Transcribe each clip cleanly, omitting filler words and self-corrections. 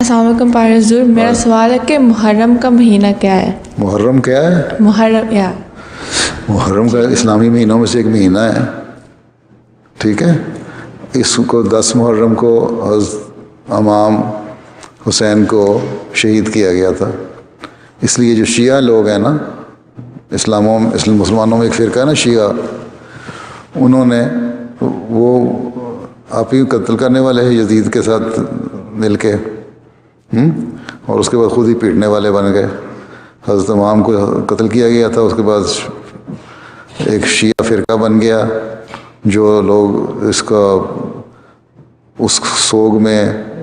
السلام علیکم پارے حضور، میرا سوال ہے کہ محرم کا مہینہ کیا ہے؟ محرم کیا ہے؟ محرم یا محرم کا اسلامی مہینوں میں سے ایک مہینہ ہے، ٹھیک ہے. اس کو 10 محرم کو حضرت امام حسین کو شہید کیا گیا تھا. اس لیے جو شیعہ لوگ ہیں نا، مسلمانوں میں ایک فرقہ ہے نا شیعہ، انہوں نے وہ آپ ہی قتل کرنے والے ہیں یزید کے ساتھ مل کے، اور اس کے بعد خود ہی پیٹنے والے بن گئے. حضرت امام کو قتل کیا گیا تھا، اس کے بعد ایک شیعہ فرقہ بن گیا جو لوگ اس سوگ میں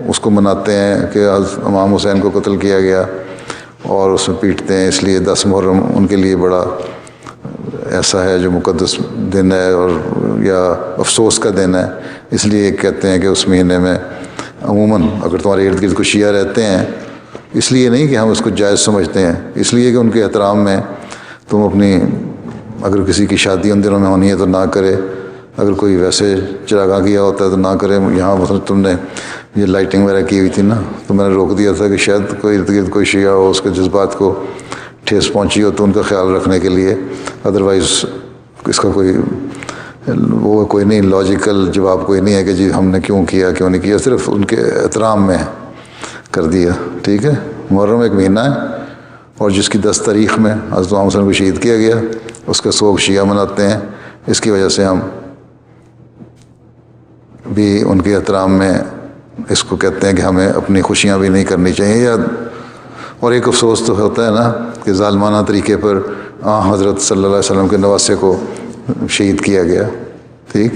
اس کو مناتے ہیں کہ حضرت امام حسین کو قتل کیا گیا اور اس میں پیٹتے ہیں. اس لیے 10 محرم ان کے لیے بڑا ایسا ہے جو مقدس دن ہے اور یا افسوس کا دن ہے. اس لیے کہتے ہیں کہ اس مہینے میں عموماً اگر تمہارے ارد گرد کوئی شیعہ رہتے ہیں، اس لیے نہیں کہ ہم اس کو جائز سمجھتے ہیں، اس لیے کہ ان کے احترام میں تم اپنی اگر کسی کی شادی ان دنوں میں ہونی ہے تو نہ کرے، اگر کوئی ویسے چراغاں کیا ہوتا ہے تو نہ کرے. یہاں مثلا تم نے یہ لائٹنگ وغیرہ کی ہوئی تھی نا، تو میں نے روک دیا تھا کہ شاید کوئی ارد گرد کوئی شیعہ ہو، اس کے جذبات کو ٹھیس پہنچی ہو تو ان کا خیال رکھنے کے لیے. ادروائز اس کا کوئی نہیں، لاجیکل جواب کوئی نہیں ہے کہ جی ہم نے کیوں نہیں کیا، صرف ان کے احترام میں کر دیا. ٹھیک ہے. محرم ایک مہینہ ہے اور جس کی 10 تاریخ میں حضرت امام حسین کو شہید کیا گیا، اس کا سوگ شیعہ مناتے ہیں. اس کی وجہ سے ہم بھی ان کے احترام میں اس کو کہتے ہیں کہ ہمیں اپنی خوشیاں بھی نہیں کرنی چاہیے. اور ایک افسوس تو ہوتا ہے نا کہ ظالمانہ طریقے پر حضرت صلی اللہ علیہ وسلم کے نواسے کو شہید کیا گیا. ٹھیک.